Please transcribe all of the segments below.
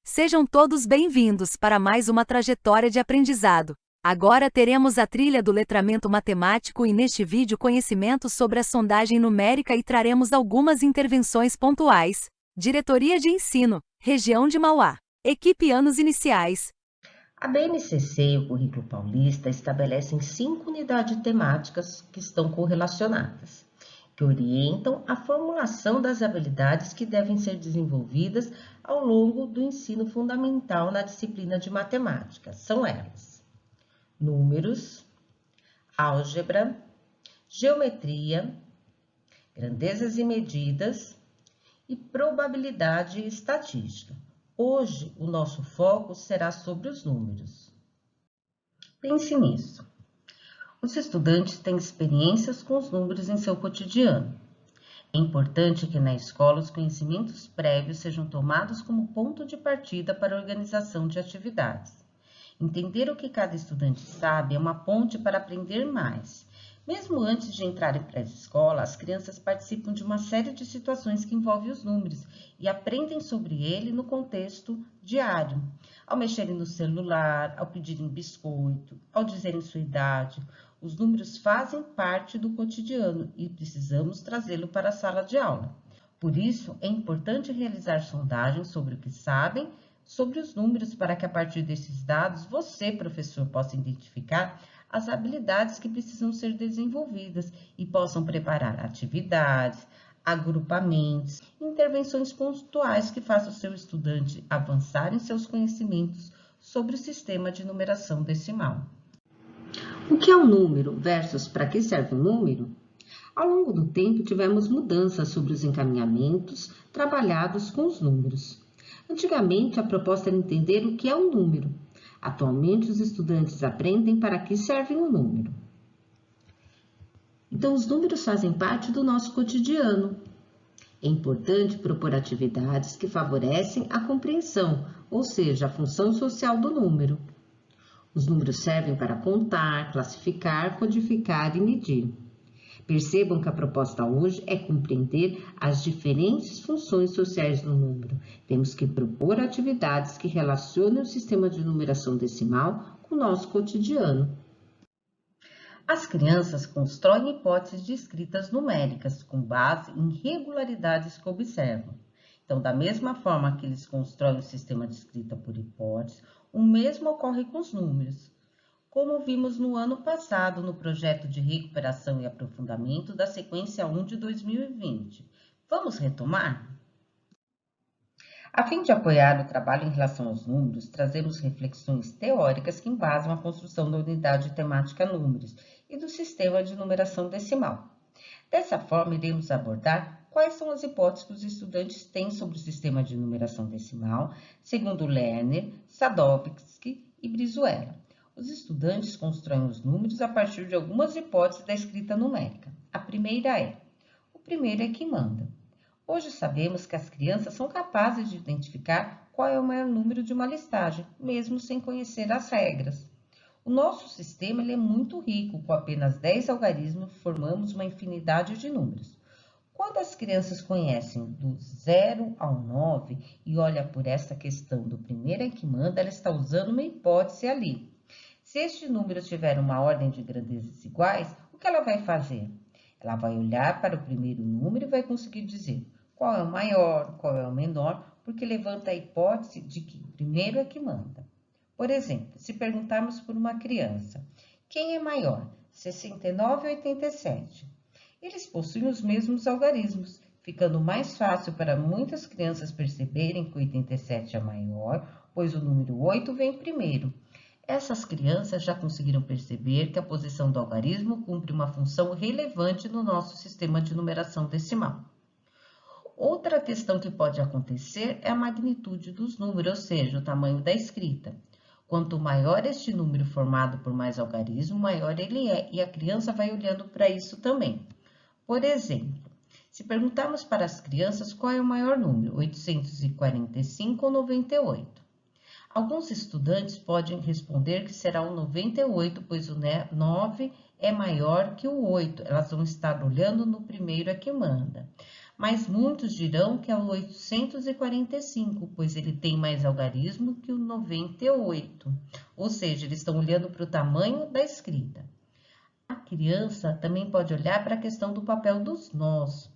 Sejam todos bem-vindos para mais uma trajetória de aprendizado. Agora teremos a trilha do letramento matemático e neste vídeo conhecimentos sobre a sondagem numérica e traremos algumas intervenções pontuais. Diretoria de Ensino, Região de Mauá. Equipe anos iniciais. A BNCC e o Currículo Paulista estabelecem 5 unidades temáticas que estão correlacionadas, que orientam a formulação das habilidades que devem ser desenvolvidas ao longo do ensino fundamental na disciplina de matemática. São elas: números, álgebra, geometria, grandezas e medidas e probabilidade e estatística. Hoje, o nosso foco será sobre os números. Pense nisso. Os estudantes têm experiências com os números em seu cotidiano. É importante que na escola os conhecimentos prévios sejam tomados como ponto de partida para a organização de atividades. Entender o que cada estudante sabe é uma ponte para aprender mais. Mesmo antes de entrar em pré-escola, as crianças participam de uma série de situações que envolvem os números e aprendem sobre ele no contexto diário. Ao mexerem no celular, ao pedirem biscoito, ao dizerem sua idade, os números fazem parte do cotidiano e precisamos trazê-lo para a sala de aula. Por isso, é importante realizar sondagens sobre o que sabem sobre os números para que a partir desses dados você, professor, possa identificar as habilidades que precisam ser desenvolvidas e possam preparar atividades, agrupamentos, intervenções pontuais que façam o seu estudante avançar em seus conhecimentos sobre o sistema de numeração decimal. O que é um número versus para que serve um número? Ao longo do tempo, tivemos mudanças sobre os encaminhamentos trabalhados com os números. Antigamente, a proposta era entender o que é um número. Atualmente, os estudantes aprendem para que serve um número. Então, os números fazem parte do nosso cotidiano. É importante propor atividades que favorecem a compreensão, ou seja, a função social do número. Os números servem para contar, classificar, codificar e medir. Percebam que a proposta hoje é compreender as diferentes funções sociais do número. Temos que propor atividades que relacionem o sistema de numeração decimal com o nosso cotidiano. As crianças constroem hipóteses de escritas numéricas com base em regularidades que observam. Então, da mesma forma que eles constroem o sistema de escrita por hipótese, o mesmo ocorre com os números. Como vimos no ano passado no projeto de recuperação e aprofundamento da sequência 1 de 2020. Vamos retomar? A fim de apoiar o trabalho em relação aos números, trazemos reflexões teóricas que embasam a construção da unidade temática números e do sistema de numeração decimal. Dessa forma, iremos abordar quais são as hipóteses que os estudantes têm sobre o sistema de numeração decimal, segundo Lerner, Sadowski e Brizuela. Os estudantes constroem os números a partir de algumas hipóteses da escrita numérica. A primeira é: o primeiro é que manda. Hoje sabemos que as crianças são capazes de identificar qual é o maior número de uma listagem, mesmo sem conhecer as regras. O nosso sistema é muito rico, com apenas 10 algarismos formamos uma infinidade de números. Quando as crianças conhecem do 0 ao 9 e olham por esta questão do primeiro é que manda, ela está usando uma hipótese ali. Se este número tiver uma ordem de grandezas iguais, o que ela vai fazer? Ela vai olhar para o primeiro número e vai conseguir dizer qual é o maior, qual é o menor, porque levanta a hipótese de que o primeiro é que manda. Por exemplo, se perguntarmos por uma criança, quem é maior, 69 ou 87? Eles possuem os mesmos algarismos, ficando mais fácil para muitas crianças perceberem que 87 é maior, pois o número 8 vem primeiro. Essas crianças já conseguiram perceber que a posição do algarismo cumpre uma função relevante no nosso sistema de numeração decimal. Outra questão que pode acontecer é a magnitude dos números, ou seja, o tamanho da escrita. Quanto maior este número formado por mais algarismo, maior ele é, e a criança vai olhando para isso também. Por exemplo, se perguntarmos para as crianças qual é o maior número, 845 ou 98? Alguns estudantes podem responder que será o 98, pois o 9 é maior que o 8. Elas vão estar olhando no primeiro é que manda. mas muitos dirão que é o 845, pois ele tem mais algarismo que o 98, ou seja, eles estão olhando para o tamanho da escrita. A criança também pode olhar para a questão do papel dos nós,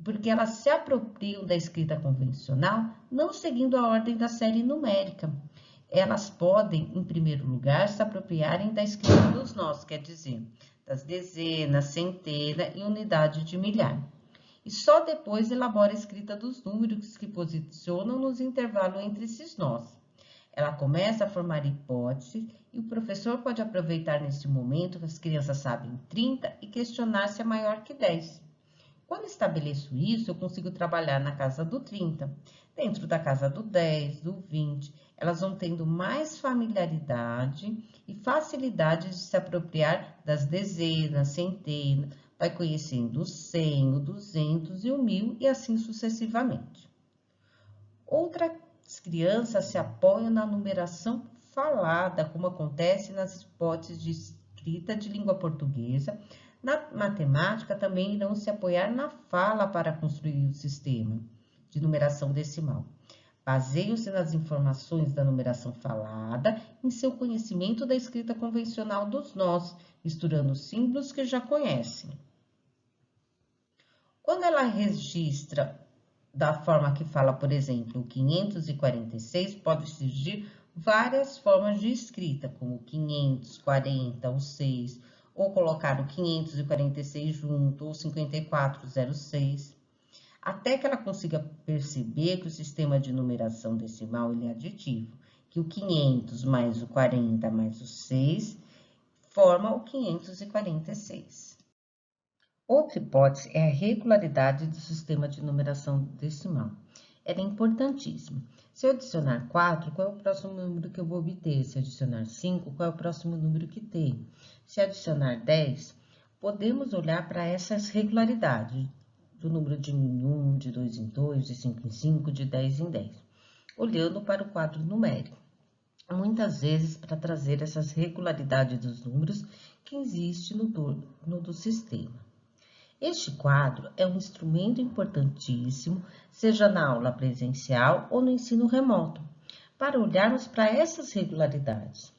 porque elas se apropriam da escrita convencional, não seguindo a ordem da série numérica. Elas podem, em primeiro lugar, se apropriarem da escrita dos nós, quer dizer, das dezenas, centena e unidade de milhar. E só depois elabora a escrita dos números que posicionam nos intervalos entre esses nós. Ela começa a formar hipóteses e o professor pode aproveitar nesse momento que as crianças sabem 30 e questionar se é maior que 10. Quando estabeleço isso, eu consigo trabalhar na casa do 30, dentro da casa do 10, do 20. Elas vão tendo mais familiaridade e facilidade de se apropriar das dezenas, centenas, vai conhecendo o 100, o 200 e o 1000 e assim sucessivamente. Outras crianças se apoiam na numeração falada, como acontece nas hipóteses de escrita de língua portuguesa. Na matemática, também irão se apoiar na fala para construir o sistema de numeração decimal. Baseiam-se nas informações da numeração falada em seu conhecimento da escrita convencional dos nós, misturando símbolos que já conhecem. Quando ela registra da forma que fala, por exemplo, o 546, pode surgir várias formas de escrita, como 540, o 6, ou colocar o 546 junto, ou 5406, até que ela consiga perceber que o sistema de numeração decimal ele é aditivo, que o 500 mais o 40 mais o 6 forma o 546. Outra hipótese é a regularidade do sistema de numeração decimal. Ela é importantíssima. Se eu adicionar 4, qual é o próximo número que eu vou obter? Se adicionar 5, qual é o próximo número que tem? Se adicionar 10, podemos olhar para essas regularidades, do número de 1 em 1, de 2 em 2, de 5 em 5, de 10 em 10, olhando para o quadro numérico. Muitas vezes, para trazer essas regularidades dos números que existe no torno do sistema. Este quadro é um instrumento importantíssimo, seja na aula presencial ou no ensino remoto, para olharmos para essas regularidades.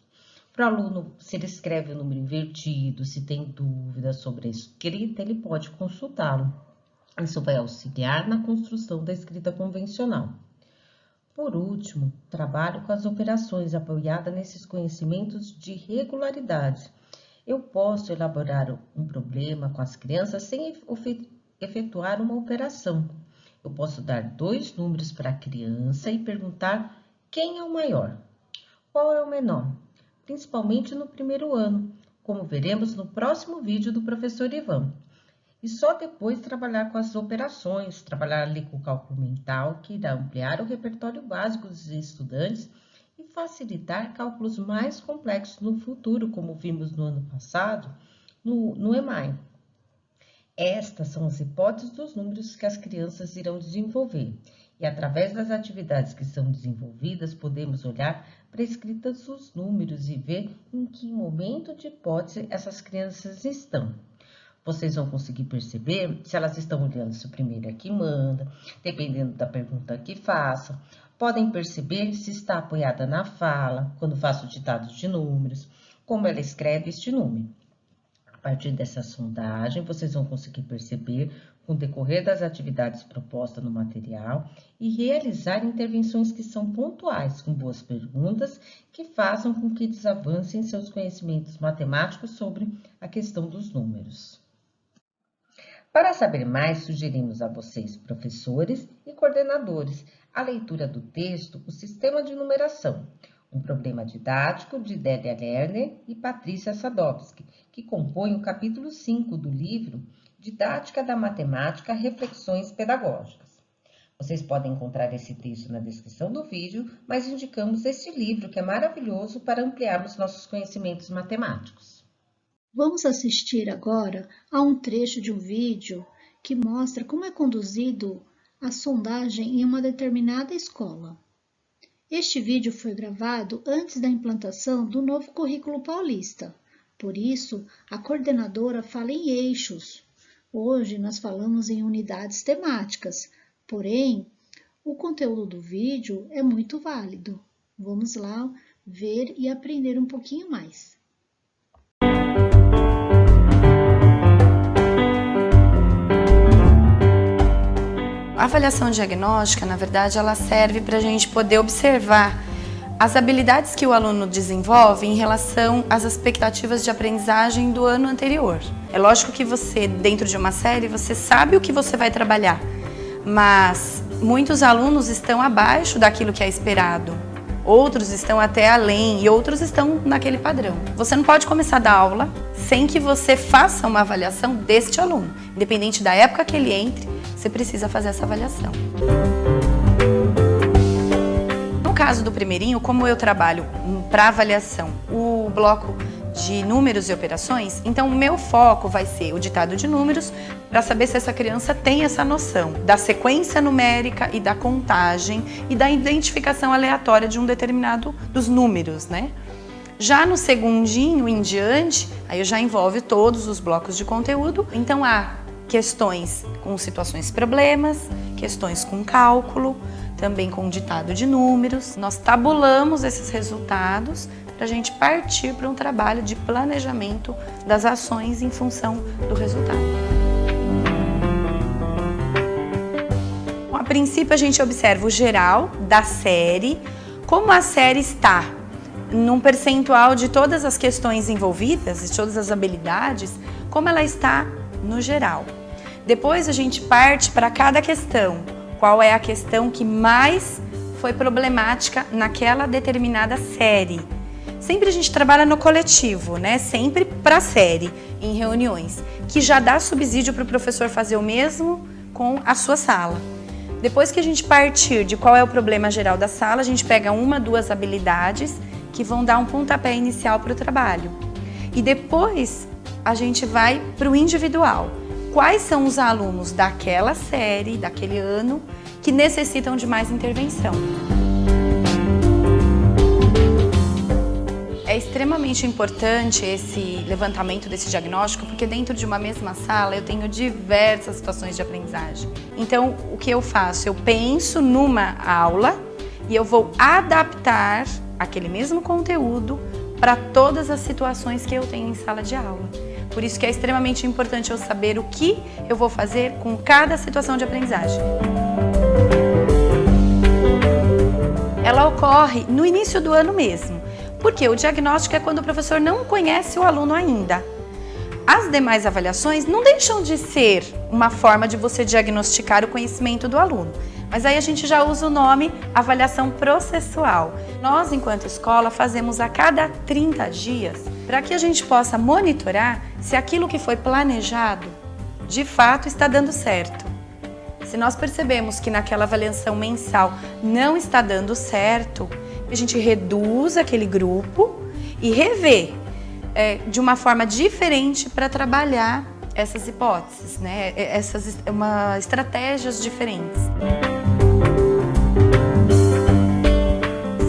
Para o aluno, se ele escreve o número invertido, se tem dúvidas sobre a escrita, ele pode consultá-lo. Isso vai auxiliar na construção da escrita convencional. Por último, trabalho com as operações apoiadas nesses conhecimentos de regularidade. Eu posso elaborar um problema com as crianças sem efetuar uma operação. Eu posso dar 2 números para a criança e perguntar quem é o maior, qual é o menor, principalmente no primeiro ano, como veremos no próximo vídeo do professor Ivan. E só depois trabalhar com as operações, trabalhar ali com o cálculo mental, que irá ampliar o repertório básico dos estudantes e facilitar cálculos mais complexos no futuro, como vimos no ano passado, no EMAI. Estas são as hipóteses dos números que as crianças irão desenvolver. E através das atividades que são desenvolvidas, podemos olhar para a escrita dos números e ver em que momento de hipótese essas crianças estão. Vocês vão conseguir perceber se elas estão olhando se o primeiro é que manda, dependendo da pergunta que façam. Podem perceber se está apoiada na fala, quando faço ditados de números, como ela escreve este número. A partir dessa sondagem, vocês vão conseguir perceber com o decorrer das atividades propostas no material e realizar intervenções que são pontuais, com boas perguntas, que façam com que eles avancem seus conhecimentos matemáticos sobre a questão dos números. Para saber mais, sugerimos a vocês, professores e coordenadores, a leitura do texto O Sistema de Numeração, um problema didático de Délia Lerner e Patrícia Sadowski, que compõe o capítulo 5 do livro Didática da Matemática, Reflexões Pedagógicas. Vocês podem encontrar esse texto na descrição do vídeo, mas indicamos este livro que é maravilhoso para ampliarmos nossos conhecimentos matemáticos. Vamos assistir agora a um trecho de um vídeo que mostra como é conduzido a sondagem em uma determinada escola. Este vídeo foi gravado antes da implantação do novo currículo paulista. Por isso, a coordenadora fala em eixos, Hoje nós falamos em unidades temáticas, porém, o conteúdo do vídeo é muito válido. Vamos lá ver e aprender um pouquinho mais. A avaliação diagnóstica, na verdade, ela serve para a gente poder observar as habilidades que o aluno desenvolve em relação às expectativas de aprendizagem do ano anterior. É lógico que você, dentro de uma série, você sabe o que você vai trabalhar, mas muitos alunos estão abaixo daquilo que é esperado. Outros estão até além e outros estão naquele padrão. Você não pode começar a dar aula sem que você faça uma avaliação deste aluno. Independente da época que ele entre, você precisa fazer essa avaliação. No caso do primeirinho, como eu trabalho para avaliação o bloco de números e operações, então o meu foco vai ser o ditado de números para saber se essa criança tem essa noção da sequência numérica e da contagem e da identificação aleatória de um determinado dos números, né? Já no segundinho em diante, aí já envolve todos os blocos de conteúdo, então há questões com situações problemas, questões com cálculo, também com ditado de números. Nós tabulamos esses resultados para a gente partir para um trabalho de planejamento das ações em função do resultado. A princípio a gente observa o geral da série, como a série está num percentual de todas as questões envolvidas, de todas as habilidades, como ela está no geral. Depois a gente parte para cada questão, qual é a questão que mais foi problemática naquela determinada série. Sempre a gente trabalha no coletivo, né? Sempre para a série, em reuniões, que já dá subsídio para o professor fazer o mesmo com a sua sala. Depois que a gente partir de qual é o problema geral da sala, a gente pega uma, duas habilidades que vão dar um pontapé inicial para o trabalho. E depois a gente vai para o individual. Quais são os alunos daquela série, daquele ano, que necessitam de mais intervenção? É extremamente importante esse levantamento desse diagnóstico, porque dentro de uma mesma sala eu tenho diversas situações de aprendizagem. Então, o que eu faço? Eu penso numa aula e eu vou adaptar aquele mesmo conteúdo para todas as situações que eu tenho em sala de aula. Por isso que é extremamente importante eu saber o que eu vou fazer com cada situação de aprendizagem. Ela ocorre no início do ano mesmo, porque o diagnóstico é quando o professor não conhece o aluno ainda. As demais avaliações não deixam de ser uma forma de você diagnosticar o conhecimento do aluno, mas aí a gente já usa o nome avaliação processual. Nós, enquanto escola, fazemos a cada 30 dias para que a gente possa monitorar se aquilo que foi planejado de fato está dando certo. Se nós percebemos que naquela avaliação mensal não está dando certo, a gente reduz aquele grupo e revê de uma forma diferente para trabalhar essas hipóteses, né? Estratégias diferentes.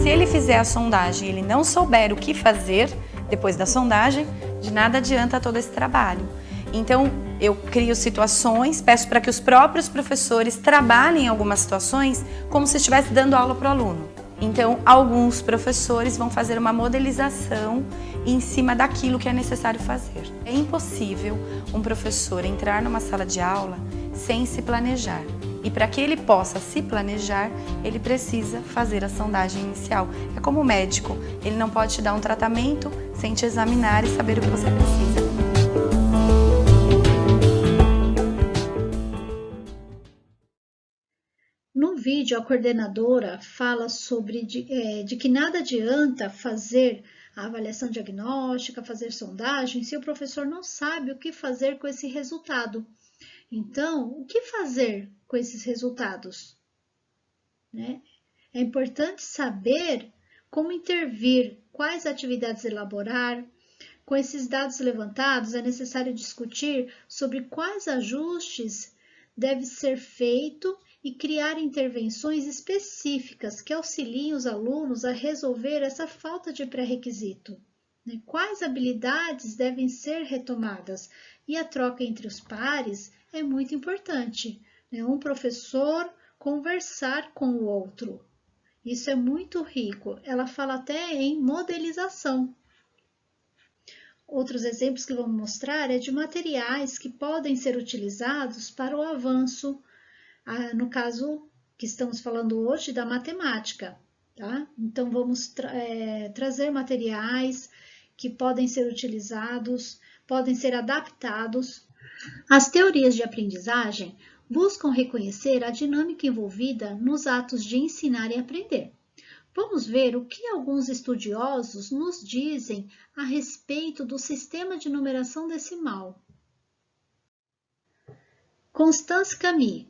Se ele fizer a sondagem e ele não souber o que fazer depois da sondagem, de nada adianta todo esse trabalho. Então, eu crio situações, peço para que os próprios professores trabalhem algumas situações como se estivesse dando aula para o aluno. Então, alguns professores vão fazer uma modelização em cima daquilo que é necessário fazer. É impossível um professor entrar numa sala de aula sem se planejar. E para que ele possa se planejar, ele precisa fazer a sondagem inicial. É como o médico, ele não pode te dar um tratamento sem te examinar e saber o que você precisa. No vídeo, a coordenadora fala sobre de que nada adianta fazer a avaliação diagnóstica, fazer sondagem, se o professor não sabe o que fazer com esse resultado. Então, o que fazer com esses resultados? Né? É importante saber como intervir, quais atividades elaborar. Com esses dados levantados, é necessário discutir sobre quais ajustes deve ser feito e criar intervenções específicas que auxiliem os alunos a resolver essa falta de pré-requisito. né? Quais habilidades devem ser retomadas? E a troca entre os pares é muito importante, né? Um professor conversar com o outro. Isso é muito rico. Ela fala até em modelização. Outros exemplos que vamos mostrar é de materiais que podem ser utilizados para o avanço, no caso que estamos falando hoje da matemática, tá? Então vamos trazer materiais que podem ser utilizados, podem ser adaptados. As teorias de aprendizagem buscam reconhecer a dinâmica envolvida nos atos de ensinar e aprender. Vamos ver o que alguns estudiosos nos dizem a respeito do sistema de numeração decimal. Constance Camille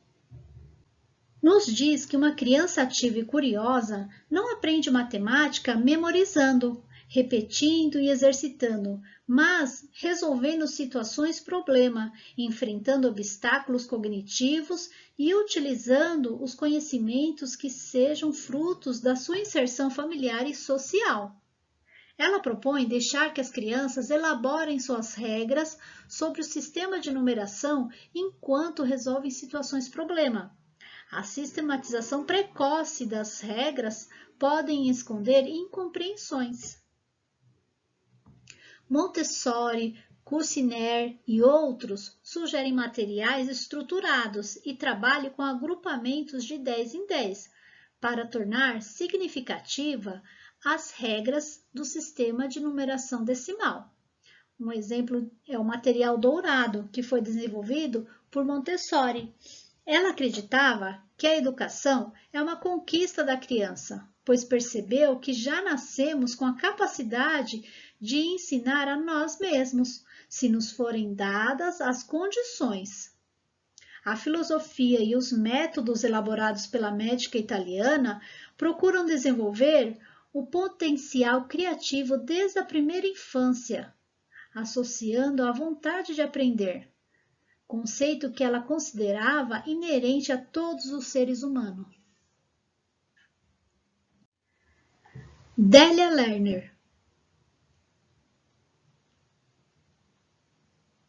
nos diz que uma criança ativa e curiosa não aprende matemática memorizando, repetindo e exercitando, mas resolvendo situações problema, enfrentando obstáculos cognitivos e utilizando os conhecimentos que sejam frutos da sua inserção familiar e social. Ela propõe deixar que as crianças elaborem suas regras sobre o sistema de numeração enquanto resolvem situações problema. A sistematização precoce das regras podem esconder incompreensões. Montessori, Kussner e outros sugerem materiais estruturados e trabalho com agrupamentos de 10 em 10 para tornar significativa as regras do sistema de numeração decimal. Um exemplo é o material dourado, que foi desenvolvido por Montessori. Ela acreditava que a educação é uma conquista da criança, pois percebeu que já nascemos com a capacidade de ensinar a nós mesmos, se nos forem dadas as condições. A filosofia e os métodos elaborados pela médica italiana procuram desenvolver o potencial criativo desde a primeira infância, associando a vontade de aprender, conceito que ela considerava inerente a todos os seres humanos. Delia Lerner.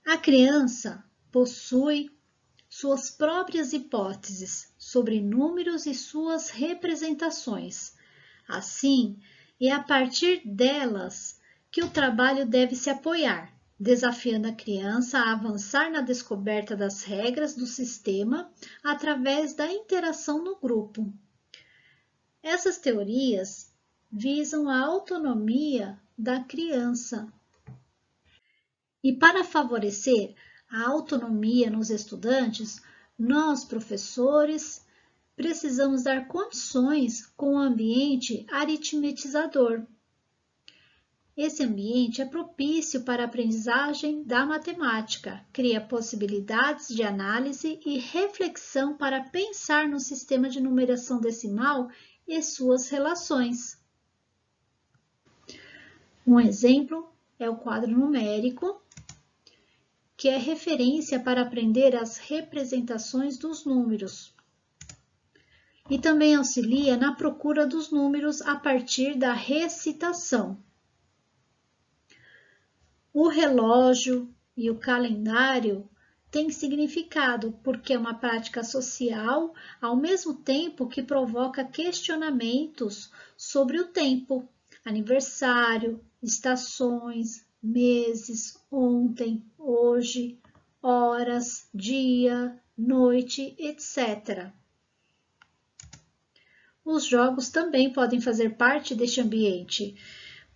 A criança possui suas próprias hipóteses sobre números e suas representações. Assim, é a partir delas que o trabalho deve se apoiar, desafiando a criança a avançar na descoberta das regras do sistema através da interação no grupo. Essas teorias visam a autonomia da criança. E para favorecer a autonomia nos estudantes, nós, professores, precisamos dar condições com o ambiente aritmetizador. Esse ambiente é propício para a aprendizagem da matemática, cria possibilidades de análise e reflexão para pensar no sistema de numeração decimal e suas relações. Um exemplo é o quadro numérico, que é referência para aprender as representações dos números. E também auxilia na procura dos números a partir da recitação. O relógio e o calendário têm significado porque é uma prática social, ao mesmo tempo que provoca questionamentos sobre o tempo, aniversário, estações, meses, ontem, hoje, horas, dia, noite, etc. Os jogos também podem fazer parte deste ambiente.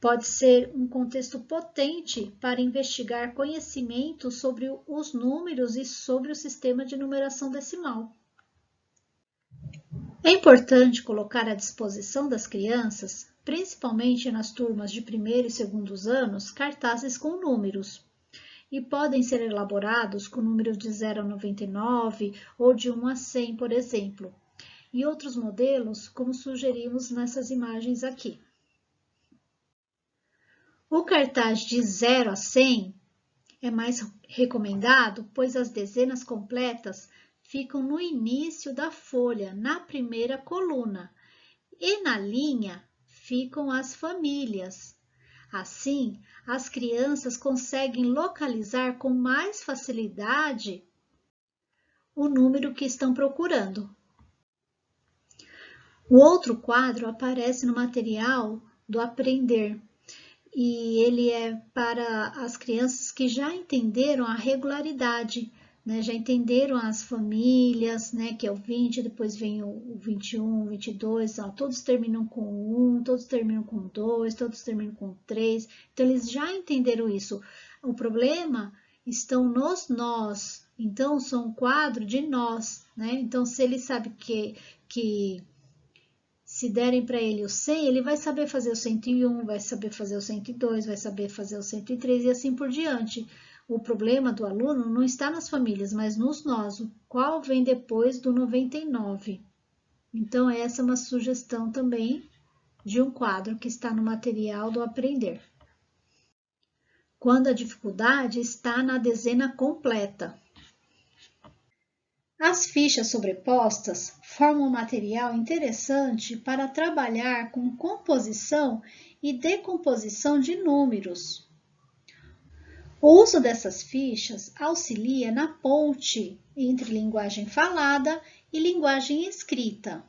Pode ser um contexto potente para investigar conhecimento sobre os números e sobre o sistema de numeração decimal. É importante colocar à disposição das crianças, principalmente nas turmas de primeiro e segundos anos, cartazes com números. E podem ser elaborados com números de 0 a 99 ou de 1 a 100, por exemplo. E outros modelos, como sugerimos nessas imagens aqui. O cartaz de 0 a 100 é mais recomendado, pois as dezenas completas ficam no início da folha, na primeira coluna, e na linha ficam as famílias. Assim, as crianças conseguem localizar com mais facilidade o número que estão procurando. O outro quadro aparece no material do Aprender e ele é para as crianças que já entenderam a regularidade, né? Já entenderam as famílias, né? Que é o 20, depois vem o 21, 22, ó, todos terminam com 1, todos terminam com 2, todos terminam com 3. Então, eles já entenderam isso. O problema estão nos nós. Então, são um quadro de nós, né? Então, se ele sabe que se derem para ele o 100, ele vai saber fazer o 101, vai saber fazer o 102, vai saber fazer o 103 e assim por diante. O problema do aluno não está nas famílias, mas nos nós, o qual vem depois do 99. Então, essa é uma sugestão também de um quadro que está no material do Aprender. Quando a dificuldade está na dezena completa. As fichas sobrepostas formam um material interessante para trabalhar com composição e decomposição de números. O uso dessas fichas auxilia na ponte entre linguagem falada e linguagem escrita.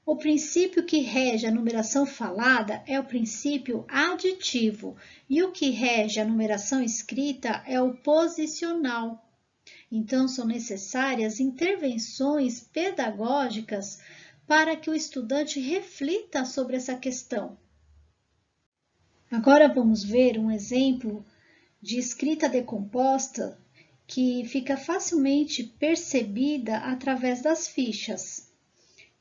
O princípio que rege a numeração falada é o princípio aditivo e o que rege a numeração escrita é o posicional. Então, são necessárias intervenções pedagógicas para que o estudante reflita sobre essa questão. Agora vamos ver um exemplo de escrita decomposta que fica facilmente percebida através das fichas.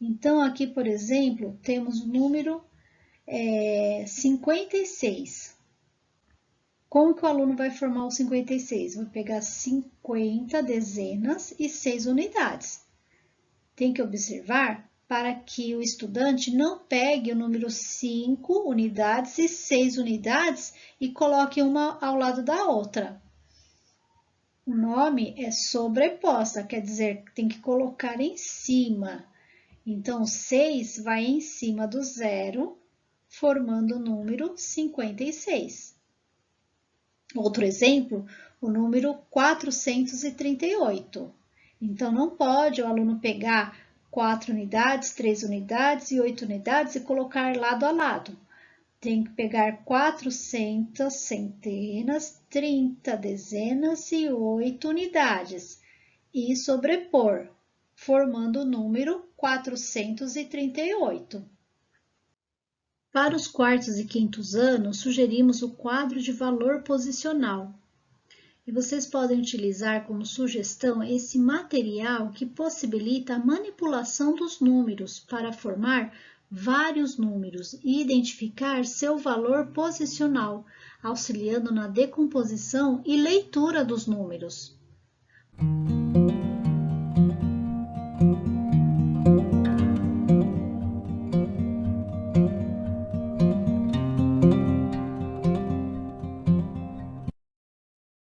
Então, aqui, por exemplo, temos o número 56. Como que o aluno vai formar o 56? Vai pegar 50 dezenas e 6 unidades. Tem que observar para que o estudante não pegue o número 5 unidades e 6 unidades e coloque uma ao lado da outra. O nome é sobreposta, quer dizer, tem que colocar em cima. Então, 6 vai em cima do 0, formando o número 56. Outro exemplo, o número 438. Então, não pode o aluno pegar 4 unidades, 3 unidades e 8 unidades e colocar lado a lado. Tem que pegar 400 centenas, 30 dezenas e 8 unidades e sobrepor, formando o número 438. Para os quartos e quintos anos, sugerimos o quadro de valor posicional. E vocês podem utilizar como sugestão esse material que possibilita a manipulação dos números para formar vários números e identificar seu valor posicional, auxiliando na decomposição e leitura dos números.